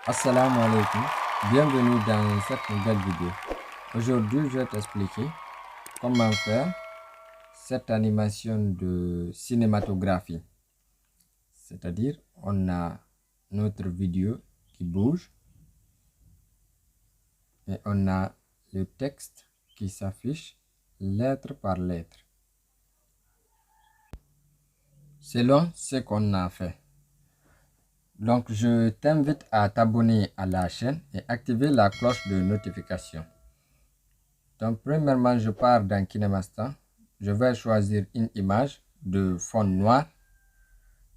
Assalamu alaikum, bienvenue dans cette nouvelle vidéo. Aujourd'hui, je vais t'expliquer comment faire cette animation de cinématographie. C'est-à-dire, on a notre vidéo qui bouge et on a le texte qui s'affiche lettre par lettre, selon ce qu'on a fait. Donc, je t'invite à t'abonner à la chaîne et activer la cloche de notification. Donc, premièrement, je pars dans KineMaster. Je vais choisir une image de fond noir.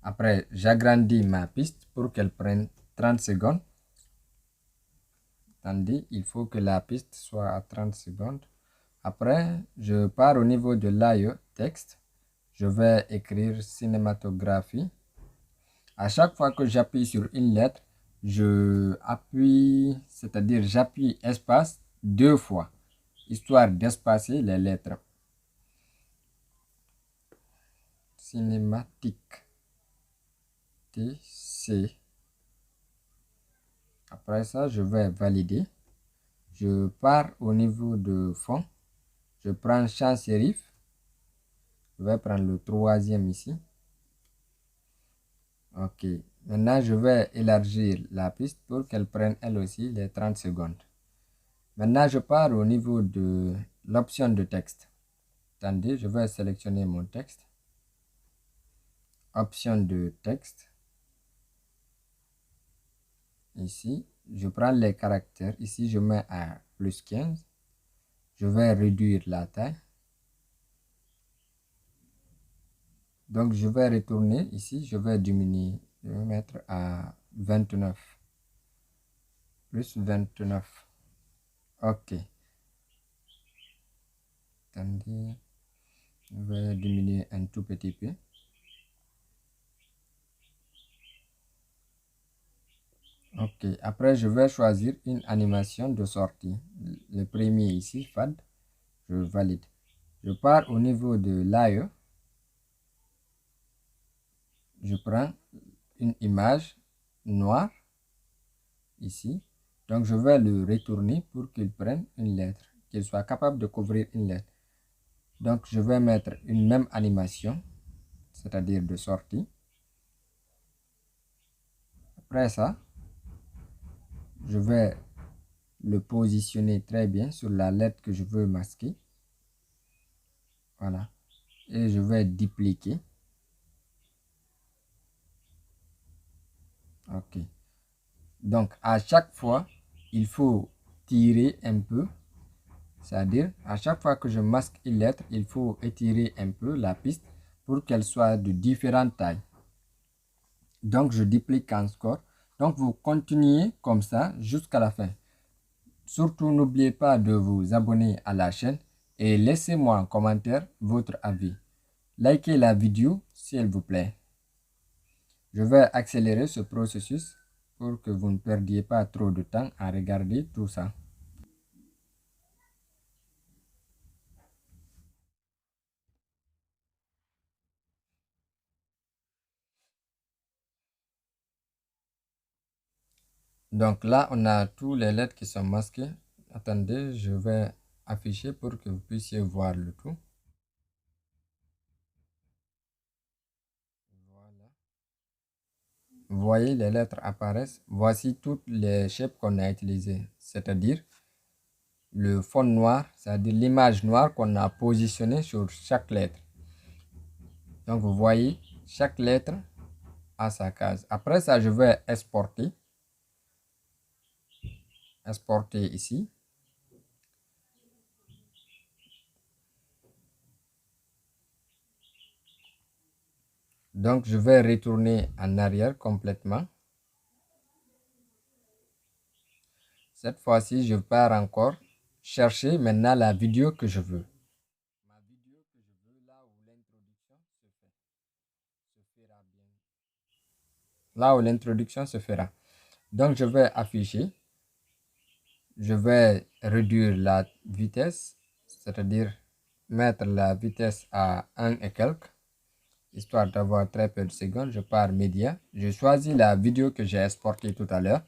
Après, j'agrandis ma piste pour qu'elle prenne 30 secondes. Tandis, il faut que la piste soit à 30 secondes. Après, je pars au niveau de l'AE texte. Je vais écrire cinématographie. À chaque fois que j'appuie sur une lettre, je appuie, c'est-à-dire j'appuie espace 2 fois, histoire d'espacer les lettres. Cinématique. TC. Après ça, je vais valider. Je pars au niveau de fond. Je prends champ serif. Je vais prendre le troisième ici. Ok. Maintenant, je vais élargir la piste pour qu'elle prenne elle aussi les 30 secondes. Maintenant, je pars au niveau de l'option de texte. Attendez, je vais sélectionner mon texte. Option de texte. Ici, je prends les caractères. Ici, je mets à plus 15. Je vais réduire la taille. Donc, je vais retourner ici. Je vais diminuer. Je vais mettre à 29. Plus 29. OK. Attendez. Je vais diminuer un tout petit peu. OK. Après, je vais choisir une animation de sortie. Le premier ici, FAD. Je valide. Je pars au niveau de l'AE. Je prends une image noire ici. Donc, je vais le retourner pour qu'il prenne une lettre, qu'il soit capable de couvrir une lettre. Donc, je vais mettre une même animation, c'est-à-dire de sortie. Après ça, je vais le positionner très bien sur la lettre que je veux masquer. Voilà. Et je vais dupliquer. OK. Donc, à chaque fois, il faut tirer un peu. C'est-à-dire, à chaque fois que je masque une lettre, il faut étirer un peu la piste pour qu'elle soit de différentes tailles. Donc, je duplique encore. Donc, vous continuez comme ça jusqu'à la fin. Surtout, n'oubliez pas de vous abonner à la chaîne et laissez-moi en commentaire votre avis. Likez la vidéo s'il vous plaît. Je vais accélérer ce processus pour que vous ne perdiez pas trop de temps à regarder tout ça. Donc là, on a tous les lettres qui sont masquées. Attendez, je vais afficher pour que vous puissiez voir le tout. Voilà. Vous voyez, les lettres apparaissent. Voici toutes les shapes qu'on a utilisées, c'est-à-dire le fond noir, c'est-à-dire l'image noire qu'on a positionnée sur chaque lettre. Donc vous voyez, chaque lettre a sa case. Après ça, je vais exporter. Exporter ici. Donc je vais retourner en arrière complètement. Cette fois-ci, je pars encore chercher maintenant la vidéo que je veux. Ma vidéo que je veux, là où l'introduction se fait, se fera bien. Là où l'introduction se fera. Donc je vais afficher. Je vais réduire la vitesse, c'est-à-dire mettre la vitesse à 1 et quelques, histoire d'avoir très peu de secondes. Je pars média. Je choisis la vidéo que j'ai exportée tout à l'heure.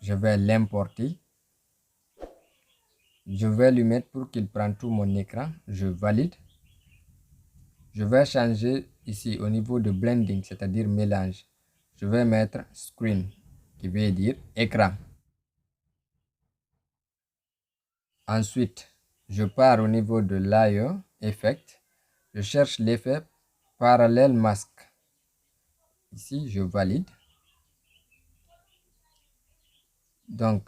je vais l'importer. Je vais lui mettre pour qu'il prenne tout mon écran. Je valide. Je vais changer ici au niveau de blending, c'est-à-dire mélange. Je vais mettre screen, qui veut dire écran. Ensuite, je pars au niveau de layer, effect. Je cherche l'effet parallèle masque. Ici, je valide. Donc,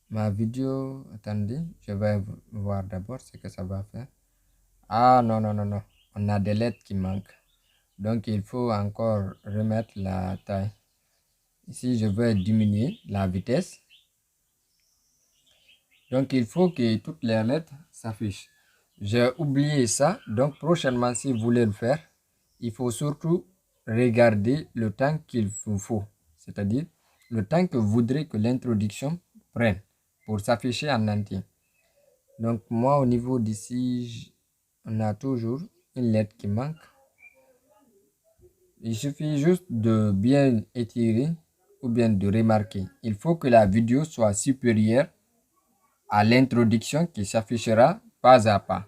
ma vidéo, attendez, je vais voir d'abord ce que ça va faire. Ah non, non, non, non, on a des lettres qui manquent. Donc, il faut encore remettre la taille. Ici, je vais diminuer la vitesse. Donc, il faut que toutes les lettres s'affichent. J'ai oublié ça. Donc, prochainement, si vous voulez le faire, il faut surtout regarder le temps qu'il vous faut. C'est-à-dire, le temps que vous voudrez que l'introduction prenne pour s'afficher en entier. Donc, moi, au niveau d'ici, on a toujours une lettre qui manque. Il suffit juste de bien étirer ou bien de remarquer. Il faut que la vidéo soit supérieure à l'introduction qui s'affichera pas à pas.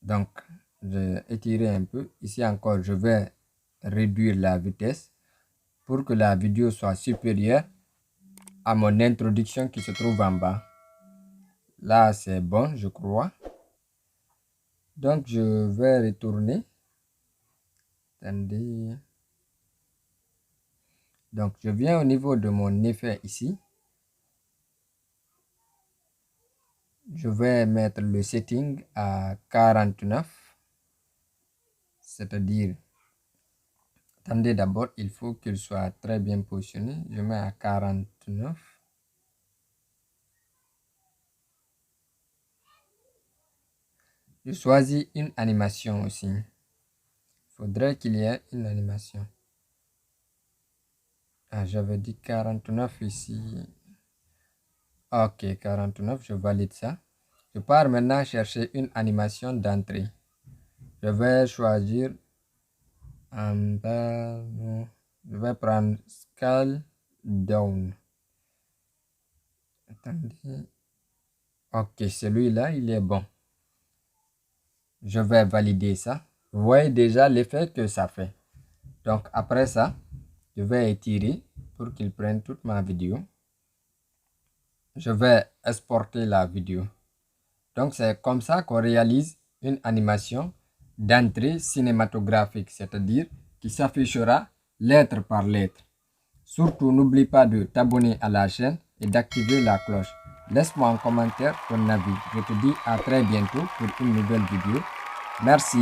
Donc, j'ai étiré un peu. Ici encore, je vais réduire la vitesse pour que la vidéo soit supérieure à mon introduction qui se trouve en bas. Là, c'est bon, je crois. Donc, je vais retourner. Attendez. Donc, je viens au niveau de mon effet ici. Je vais mettre le setting à 49. C'est-à-dire, attendez d'abord, il faut qu'il soit très bien positionné. Je mets à 49. Je choisis une animation aussi. Il faudrait qu'il y ait une animation. Ah, j'avais dit 49 ici. Ok, 49, je valide ça. Je pars maintenant chercher une animation d'entrée. Je vais choisir en bas. Je vais prendre Scale Down. Attendez. Ok, celui-là, il est bon. Je vais valider ça. Vous voyez déjà l'effet que ça fait. Donc, après ça, je vais étirer pour qu'il prenne toute ma vidéo. Je vais exporter la vidéo. Donc, c'est comme ça qu'on réalise une animation d'entrée cinématographique, c'est-à-dire qui s'affichera lettre par lettre. Surtout, n'oublie pas de t'abonner à la chaîne et d'activer la cloche. Laisse-moi en commentaire ton avis. Je te dis à très bientôt pour une nouvelle vidéo. Merci.